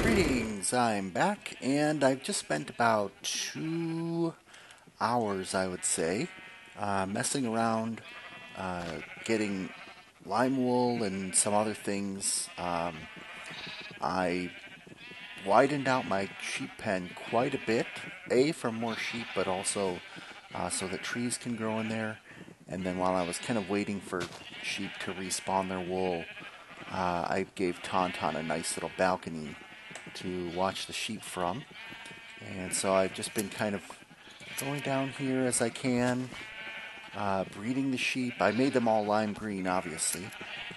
Greetings, I'm back, and I've just spent about 2 hours, I would say, messing around, getting lime wool and some other things. I widened out my sheep pen quite a bit, A, for more sheep, but also so that trees can grow in there. And then while I was kind of waiting for sheep to respawn their wool, I gave Tauntaun a nice little balcony to watch the sheep from. And so I've just been kind of going down here as I can, breeding the sheep. I made them all lime green, obviously,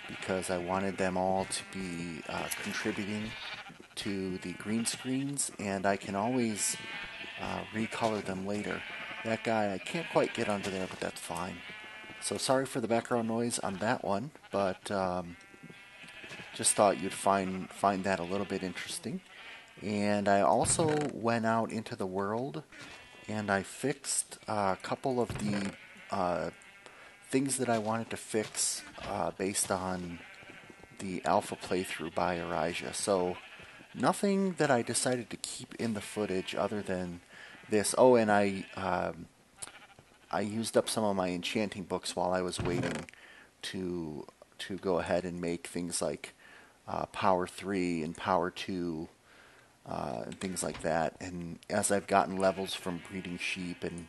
because I wanted them all to be contributing to the green screens, and I can always recolor them later. That guy, I can't quite get under there, but that's fine. So sorry for the background noise on that one, but just thought you'd find that a little bit interesting. And I also went out into the world and I fixed a couple of the things that I wanted to fix based on the alpha playthrough by Arisia. So nothing that I decided to keep in the footage other than this. Oh, and I used up some of my enchanting books while I was waiting to go ahead and make things like Power 3 and Power 2 and things like that. And as I've gotten levels from breeding sheep and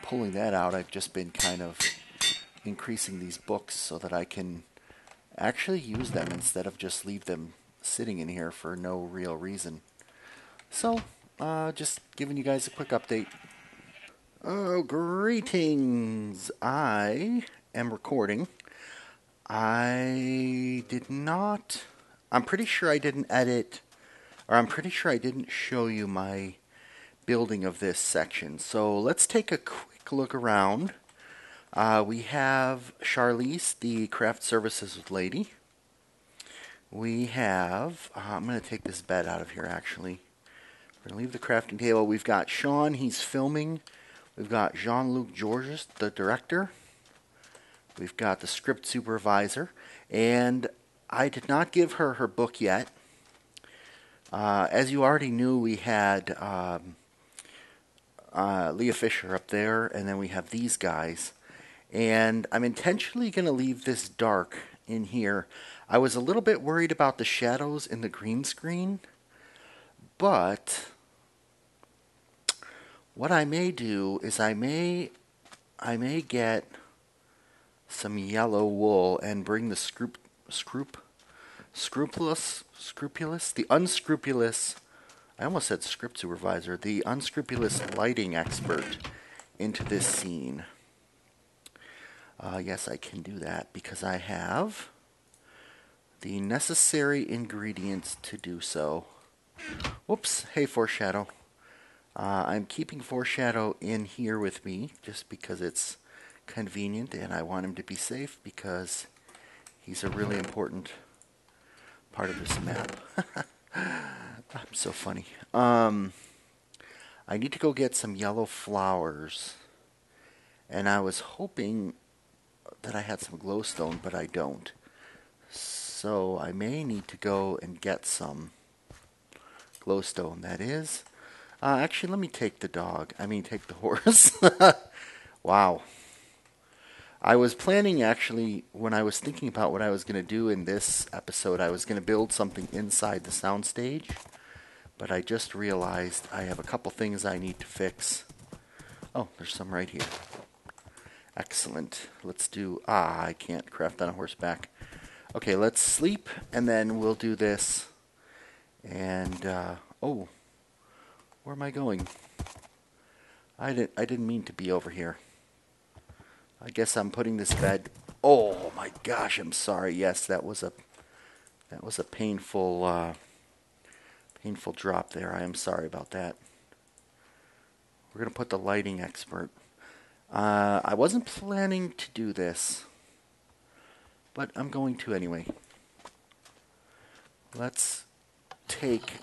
pulling that out, I've just been kind of increasing these books so that I can actually use them instead of just leave them sitting in here for no real reason. So, just giving you guys a quick update. Oh, greetings! I am recording. I did not... I'm pretty sure I didn't edit, or I'm pretty sure I didn't show you my building of this section. So let's take a quick look around. We have Charlize, the craft services lady. We have... I'm going to take this bed out of here, actually. We're going to leave the crafting table. We've got Sean, he's filming. We've got Jean-Luc Georges, the director. We've got the script supervisor. And I did not give her her book yet. As you already knew, we had Leah Fisher up there, and then we have these guys. And I'm intentionally going to leave this dark in here. I was a little bit worried about the shadows in the green screen, but what I may do is I may get some yellow wool and bring the the unscrupulous, I almost said script supervisor, the unscrupulous lighting expert into this scene. Yes, I can do that because I have the necessary ingredients to do so. Whoops, hey Foreshadow. I'm keeping Foreshadow in here with me just because it's convenient and I want him to be safe because he's a really important part of this map. I'm so funny. I need to go get some yellow flowers, and I was hoping that I had some glowstone, but I don't. So I may need to go and get some glowstone, that is. Actually, let me take the dog. I mean, take the horse. Wow. I was planning, actually, when I was thinking about what I was going to do in this episode, I was going to build something inside the soundstage. But I just realized I have a couple things I need to fix. Oh, there's some right here. Excellent. Let's do... I can't craft on a horseback. Okay, let's sleep, and then we'll do this. And, oh, where am I going? I didn't mean to be over here. I guess I'm putting this bed... Oh, my gosh, I'm sorry. Yes, that was a painful, painful drop there. I am sorry about that. We're going to put the lighting expert. I wasn't planning to do this, but I'm going to anyway. Let's take...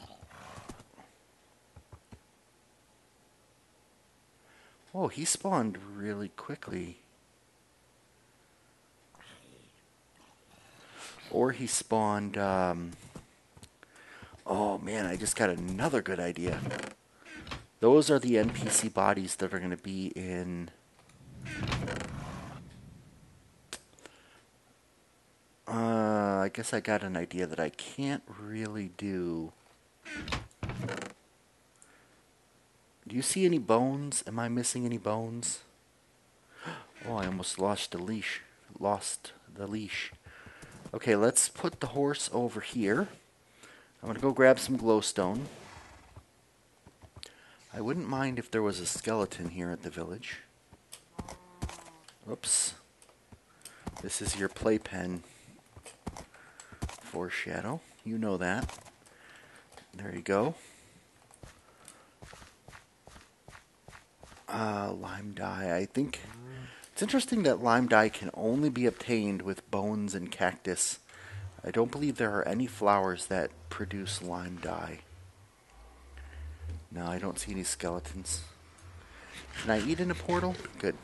Oh, he spawned really quickly. Or he spawned, oh man, I just got another good idea. Those are the NPC bodies that are going to be in... I guess I got an idea that I can't really do. Do you see any bones? Am I missing any bones? Oh, I almost lost the leash. Okay, let's put the horse over here. I'm going to go grab some glowstone. I wouldn't mind if there was a skeleton here at the village. Oops. This is your playpen. Foreshadow. You know that. There you go. Lime dye. I think it's interesting that lime dye can only be obtained with bones and cactus. I don't believe there are any flowers that produce lime dye. No, I don't see any skeletons. Can I eat in a portal? Good.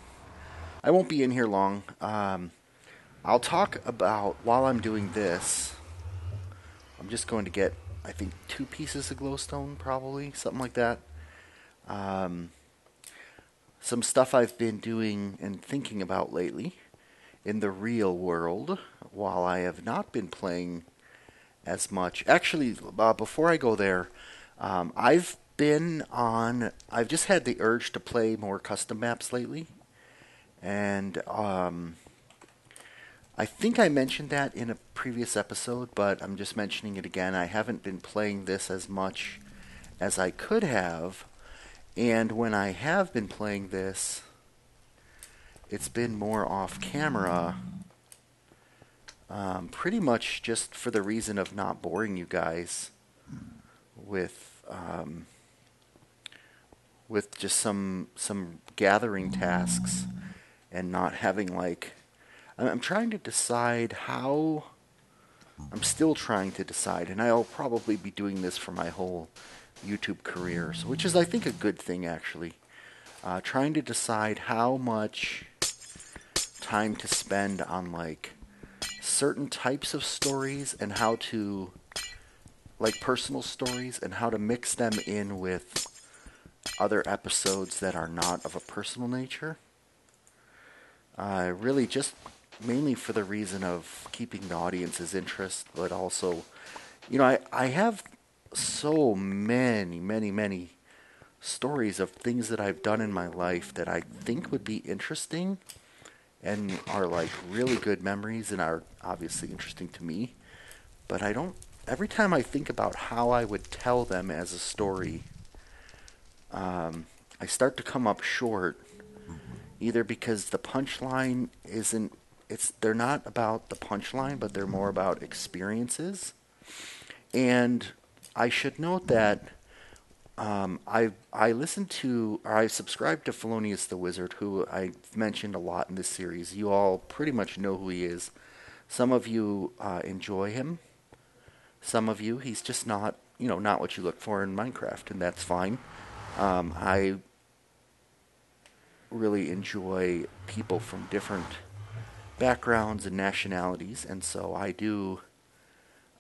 I won't be in here long. I'll talk about, while I'm doing this, I'm just going to get, I think, 2 pieces of glowstone, probably, something like that. Some stuff I've been doing and thinking about lately in the real world, while I have not been playing as much. Actually, before I go there, I've just had the urge to play more custom maps lately. And I think I mentioned that in a previous episode, but I'm just mentioning it again. I haven't been playing this as much as I could have. And when I have been playing this, it's been more off camera. Pretty much just for the reason of not boring you guys with just some gathering tasks and not having like... I'm trying to decide how... I'm still trying to decide, and I'll probably be doing this for my whole YouTube career, so, which is, I think, a good thing, actually. Trying to decide how much time to spend on, like, certain types of stories and how to, like, personal stories, and how to mix them in with other episodes that are not of a personal nature. Really just mainly for the reason of keeping the audience's interest, but also, you know, I have so many stories of things that I've done in my life that I think would be interesting and are like really good memories and are obviously interesting to me. But I don't, every time I think about how I would tell them as a story, I start to come up short, either because the punchline isn't, they're not about the punchline, but they're more about experiences. And I should note that I listened to, or I subscribed to Fellonius the Wizard, who I've mentioned a lot in this series. You all pretty much know who he is. Some of you enjoy him. Some of you, he's just not, you know, not what you look for in Minecraft, and that's fine. I really enjoy people from different backgrounds and nationalities, and so I do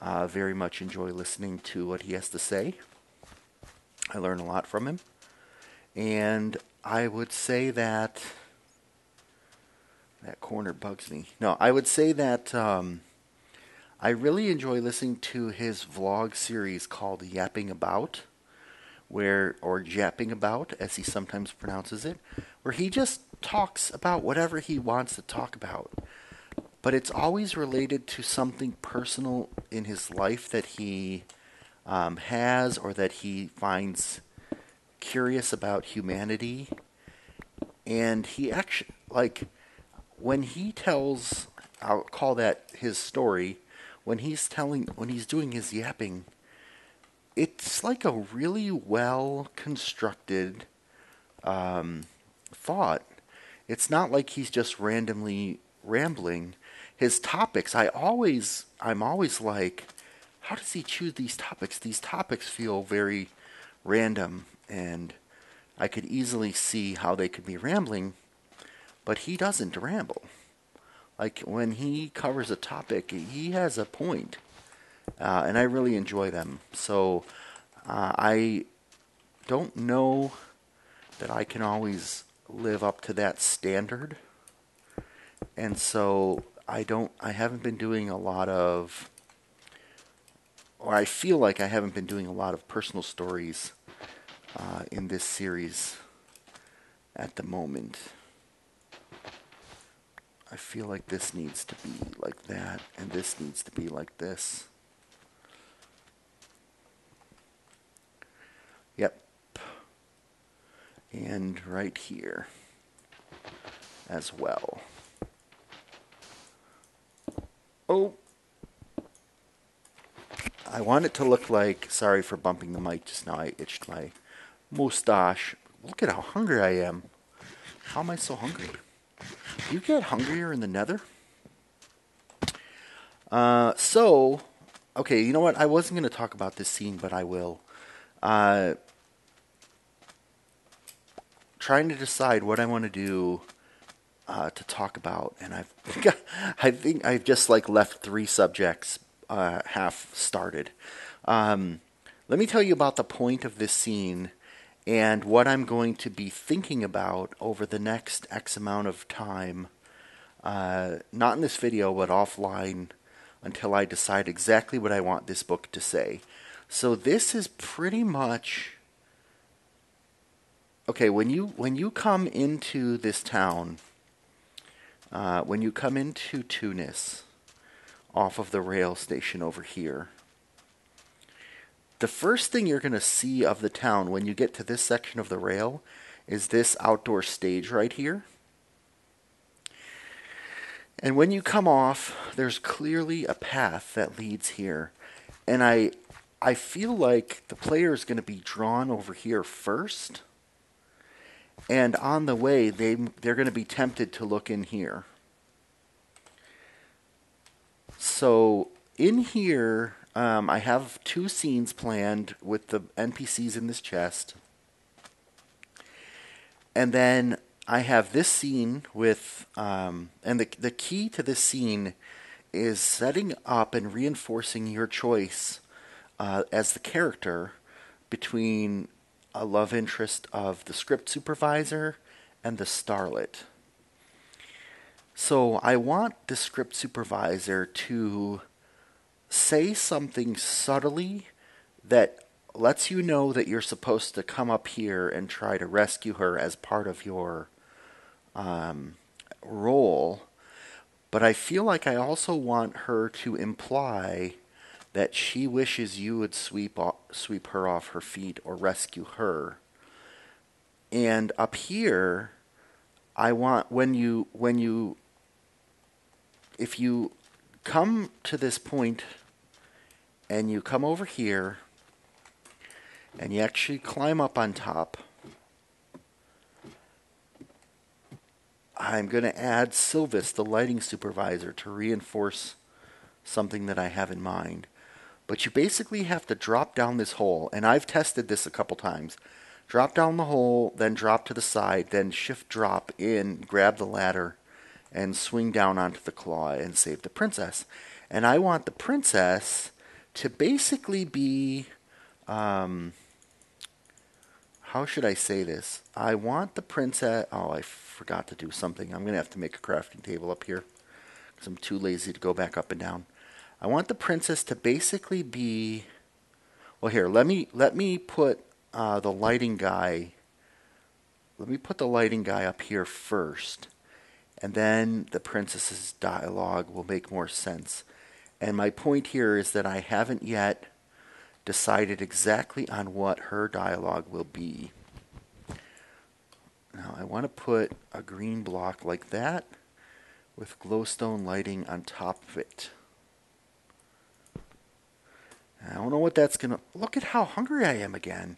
very much enjoy listening to what he has to say. I learn a lot from him. And I would say that... that corner bugs me. No, I would say that I really enjoy listening to his vlog series called Yapping About, or Japping About, as he sometimes pronounces it, where he just talks about whatever he wants to talk about. But it's always related to something personal in his life that he has, or that he finds curious about humanity. And he actually, like, when he tells, I'll call that his story, when he's doing his yapping, it's like a really well constructed thought. It's not like he's just randomly rambling. His topics, I'm always like, how does he choose these topics? These topics feel very random, and I could easily see how they could be rambling, but he doesn't ramble. Like when he covers a topic, he has a point, and I really enjoy them. So I don't know that I can always live up to that standard, and so I haven't been doing a lot of, or I feel like I haven't been doing a lot of personal stories in this series at the moment. I feel like this needs to be like that, and this needs to be like this. Yep. And right here as well. Oh! I want it to look like, sorry for bumping the mic just now, I itched my mustache. Look at how hungry I am. How am I so hungry? You get hungrier in the nether? Okay, you know what? I wasn't going to talk about this scene, but I will. Trying to decide what I want to do to talk about, and I think I've just like left 3 subjects half started. Let me tell you about the point of this scene and what I'm going to be thinking about over the next X amount of time. Not in this video, but offline, until I decide exactly what I want this book to say. So this is pretty much okay. When you come into this town, when you come into Tunis, off of the rail station over here, the first thing you're going to see of the town when you get to this section of the rail is this outdoor stage right here. And when you come off, there's clearly a path that leads here. And I feel like the player is going to be drawn over here first. And on the way, they're going to be tempted to look in here. So in here, I have 2 scenes planned with the NPCs in this chest. And then I have this scene with, and the key to this scene is setting up and reinforcing your choice as the character between a love interest of the script supervisor and the starlet. So I want the script supervisor to say something subtly that lets you know that you're supposed to come up here and try to rescue her as part of your role. But I feel like I also want her to imply that she wishes you would sweep her off her feet or rescue her. And up here, I want if you come to this point and you come over here and you actually climb up on top, I'm going to add Sylvis, the lighting supervisor, to reinforce something that I have in mind. But you basically have to drop down this hole, and I've tested this a couple times. Drop down the hole, then drop to the side, then shift drop in, grab the ladder, and swing down onto the claw and save the princess. And I want the princess to basically be, how should I say this? I want the princess, oh, I forgot to do something. I'm going to have to make a crafting table up here because I'm too lazy to go back up and down. I want the princess to basically be, well, here, let me put the lighting guy, let me put the lighting guy up here first, and then the princess's dialogue will make more sense. And my point here is that I haven't yet decided exactly on what her dialogue will be. Now I want to put a green block like that with glowstone lighting on top of it. I don't know what that's going to... Look at how hungry I am again.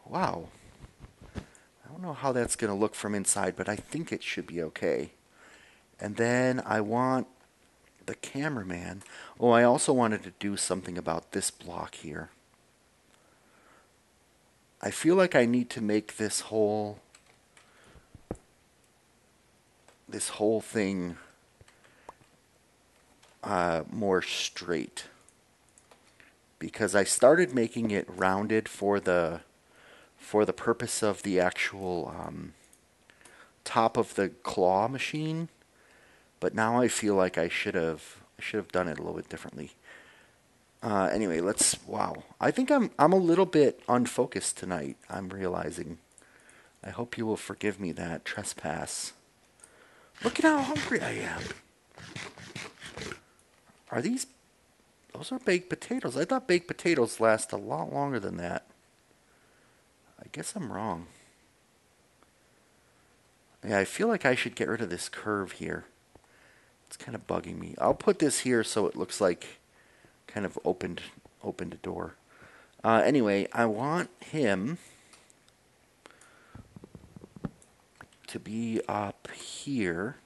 Wow. I don't know how that's going to look from inside, but I think it should be okay. And then I want the cameraman. Oh, I also wanted to do something about this block here. I feel like I need to make this whole this whole thing more straight, because I started making it rounded for the purpose of the actual top of the claw machine, but now I feel like I should have done it a little bit differently. Anyway, wow. I think I'm a little bit unfocused tonight, I'm realizing. I hope you will forgive me that trespass. Look at how hungry I am. Are these... Those are baked potatoes. I thought baked potatoes last a lot longer than that. I guess I'm wrong. Yeah, I feel like I should get rid of this curve here. It's kind of bugging me. I'll put this here so it looks like kind of opened a door. Anyway, I want him to be up here.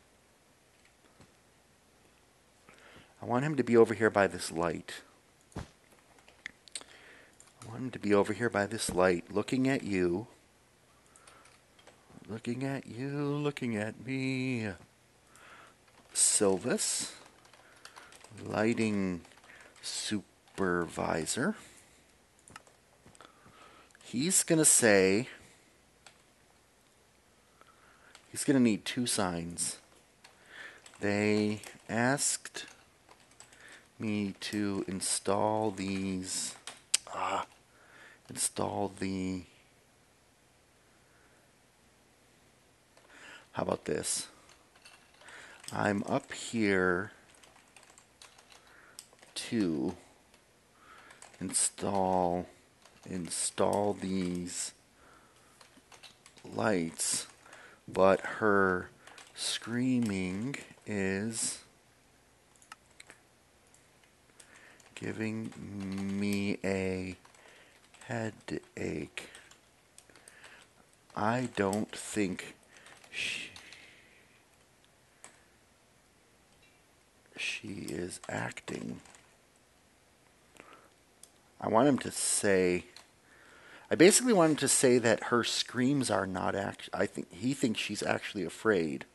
I want him to be over here by this light. I want him to be over here by this light, looking at you. Looking at you, looking at me. Silvis, lighting supervisor. He's going to say, he's going to need two signs. They asked me to install these, install the, how about this? I'm up here to install these lights, but her screaming is giving me a headache. I don't think she is acting. I want him to say, I basically want him to say that her screams are not I think he thinks she's actually afraid.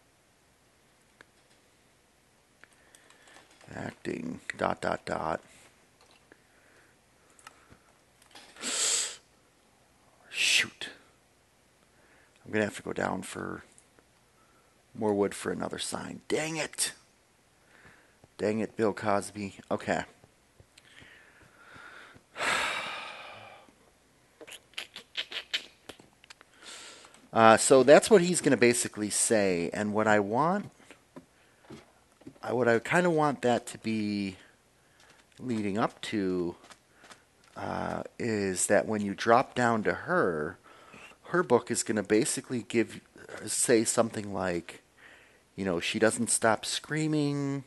Acting, ... Shoot. I'm going to have to go down for more wood for another sign. Dang it. Dang it, Bill Cosby. Okay. So that's what he's going to basically say. And what I want, what I kind of want that to be leading up to is that when you drop down to her book is going to basically say something like, you know, she doesn't stop screaming.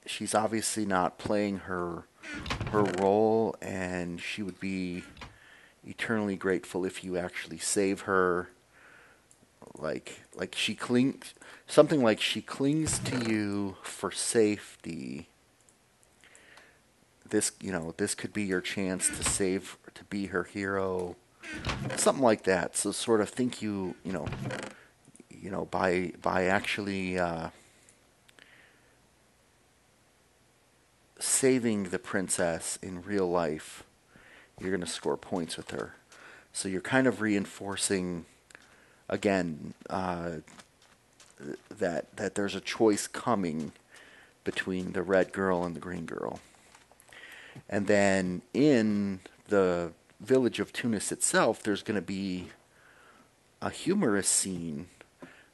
She's obviously not playing her role, and she would be eternally grateful if you actually save her. Like she clings, something like she clings to you for safety. This, you know, this could be your chance to save, to be her hero, something like that. So sort of think you know, by actually saving the princess in real life, you're going to score points with her. So you're kind of reinforcing, again, that there's a choice coming between the red girl and the green girl. And then in the village of Tunis itself, there's going to be a humorous scene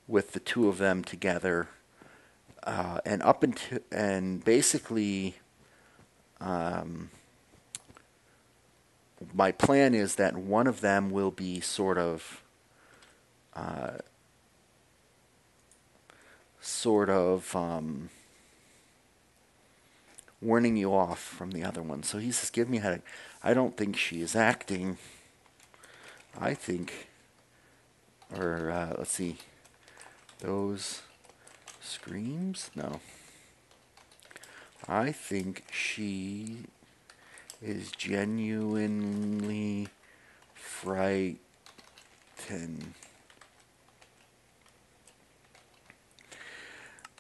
with the two of them together, and basically, my plan is that one of them will be sort of warning you off from the other one. So he says, give me a headache. I don't think she is acting. I think, or let's see, those screams? No. I think she is genuinely frightened.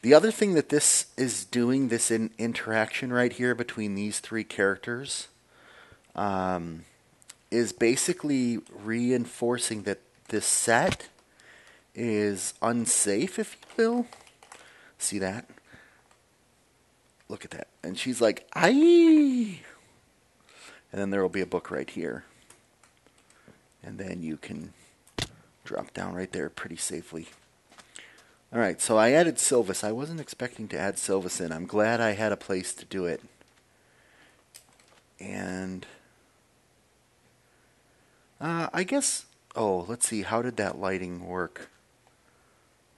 The other thing that this is doing, this interaction right here between these three characters, is basically reinforcing that this set is unsafe, if you will. See that? Look at that. And she's like, "Aye!" And then there will be a book right here. And then you can drop down right there pretty safely. Alright, so I added Sylvis. I wasn't expecting to add Sylvis in. I'm glad I had a place to do it. And I guess, oh, let's see, how did that lighting work?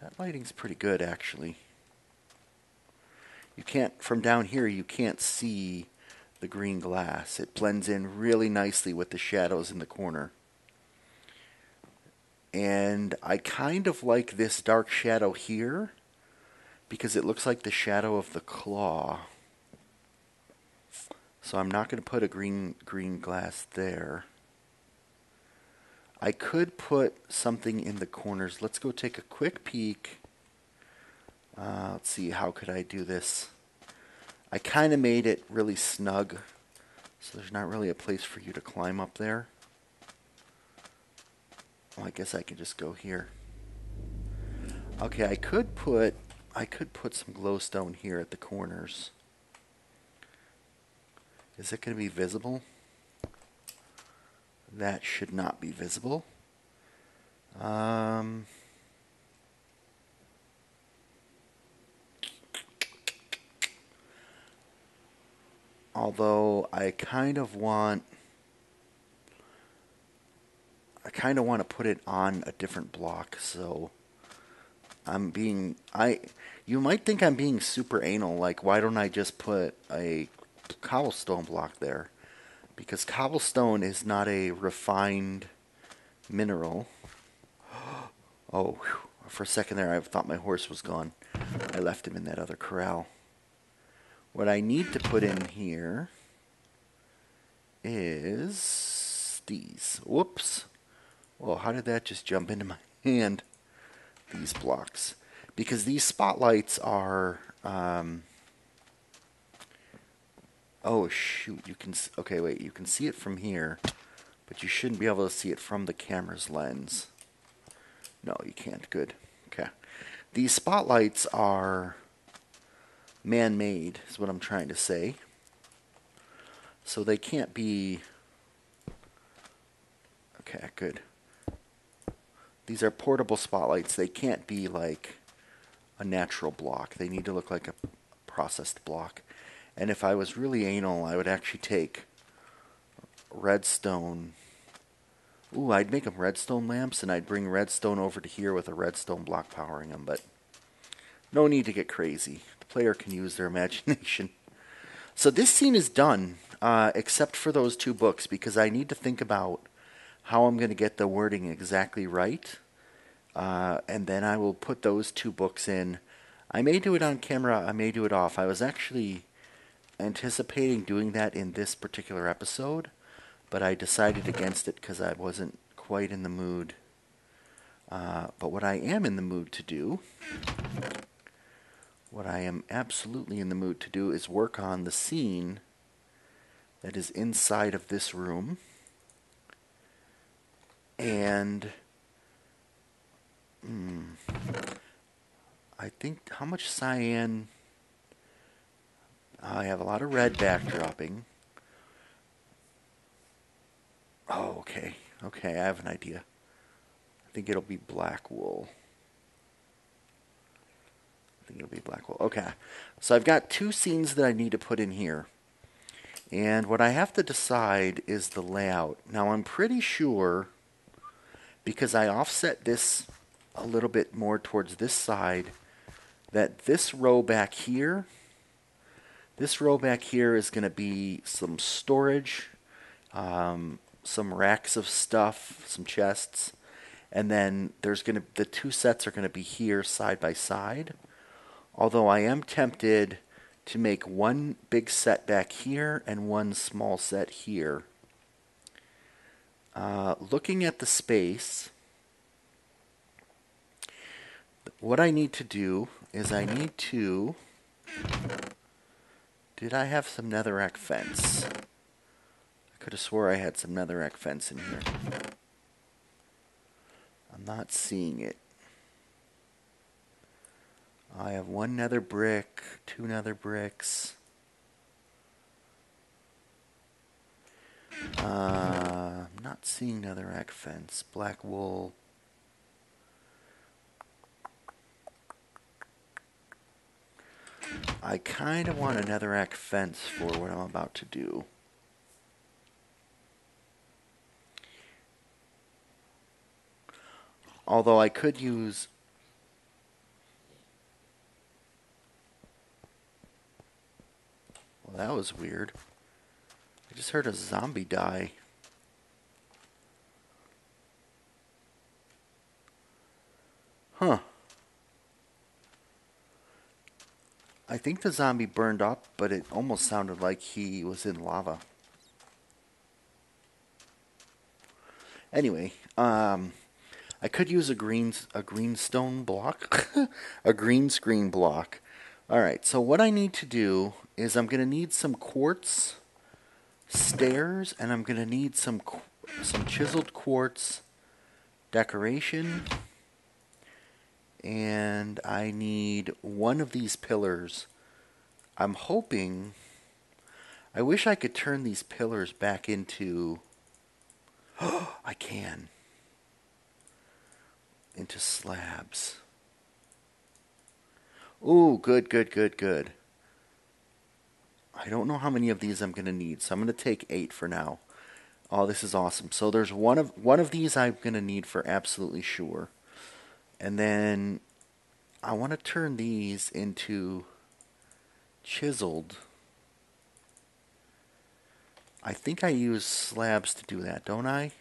That lighting's pretty good, actually. You can't, from down here, you can't see the green glass. It blends in really nicely with the shadows in the corner. And I kind of like this dark shadow here because it looks like the shadow of the claw. So I'm not going to put a green glass there. I could put something in the corners. Let's go take a quick peek. Let's see, how could I do this? I kind of made it really snug, so there's not really a place for you to climb up there. Well, I guess I can just go here. Okay, I could put some glowstone here at the corners. Is it going to be visible? That should not be visible. Although I kind of want to put it on a different block, so you might think I'm being super anal, like why don't I just put a cobblestone block there? Because cobblestone is not a refined mineral. Oh, whew. For a second there I thought my horse was gone. I left him in that other corral. What I need to put in here is these. Whoops. Well, how did that just jump into my hand? These blocks. Because these spotlights are... oh, shoot. You can... Okay, wait. You can see it from here. But you shouldn't be able to see it from the camera's lens. No, you can't. Good. Okay. These spotlights are man-made, is what I'm trying to say. So they can't be... Okay, good. These are portable spotlights. They can't be like a natural block. They need to look like a processed block. And if I was really anal, I would actually take redstone. Ooh, I'd make them redstone lamps, and I'd bring redstone over to here with a redstone block powering them, but no need to get crazy. The player can use their imagination. So this scene is done, except for those two books, because I need to think about how I'm going to get the wording exactly right, and then I will put those two books in. I may do it on camera, I may do it off. I was actually anticipating doing that in this particular episode, but I decided against it because I wasn't quite in the mood. But what I am in the mood to do, what I am absolutely in the mood to do, is work on the scene that is inside of this room. And I think, how much cyan? I have a lot of red backdropping. Oh, okay. Okay, I have an idea. I think it'll be black wool. Okay. So I've got two scenes that I need to put in here. And what I have to decide is the layout. Now, I'm pretty sure, because I offset this a little bit more towards this side, that this row back here is going to be some storage, some racks of stuff, some chests, and then the two sets are going to be here side by side. Although I am tempted to make one big set back here and one small set here. Looking at the space, what I need to do is I need to... Did I have some netherrack fence? I could have swore I had some netherrack fence in here. I'm not seeing it. I have one nether brick, two nether bricks. I'm not seeing netherrack fence. Black wool. I kind of want a netherrack fence for what I'm about to do. Although I could use... Well, that was weird. I just heard a zombie die. Huh. I think the zombie burned up, but it almost sounded like he was in lava. Anyway, I could use a greenstone block, a green screen block. All right, so what I need to do is I'm going to need some quartz stairs, and I'm going to need some chiseled quartz decoration, and I need one of these pillars. I'm hoping... I wish I could turn these pillars back into... I can. Into slabs. Ooh, good, good, good, good. I don't know how many of these I'm going to need, so I'm going to take 8 for now. Oh, this is awesome. So there's one of these I'm going to need for absolutely sure. And then I want to turn these into chiseled. I think I use slabs to do that, don't I?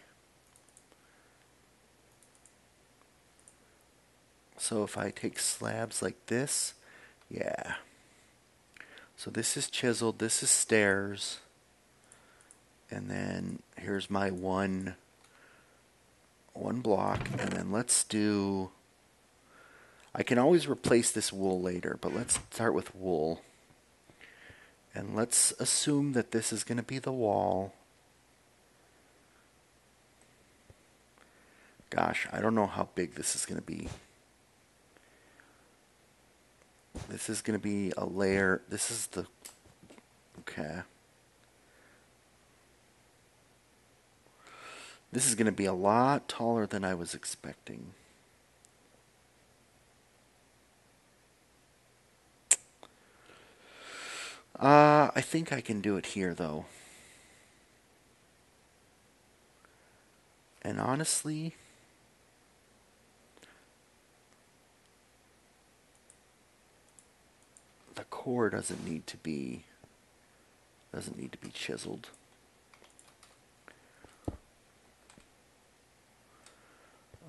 So if I take slabs like this, yeah. So this is chiseled, this is stairs. And then here's my one block, and then let's do... I can always replace this wool later, but let's start with wool. And let's assume that this is going to be the wall. Gosh, I don't know how big this is going to be. This is going to be a layer. This is the... Okay. This is going to be a lot taller than I was expecting. I think I can do it here, though. And honestly... the core doesn't need to be chiseled.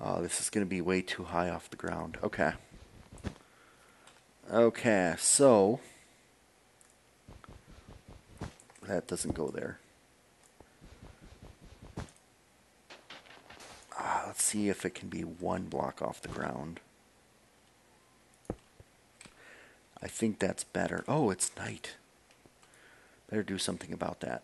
Oh, this is going to be way too high off the ground. Okay. Okay, so that doesn't go there. Let's see if it can be 1 block off the ground. I think that's better. Oh, it's night. Better do something about that.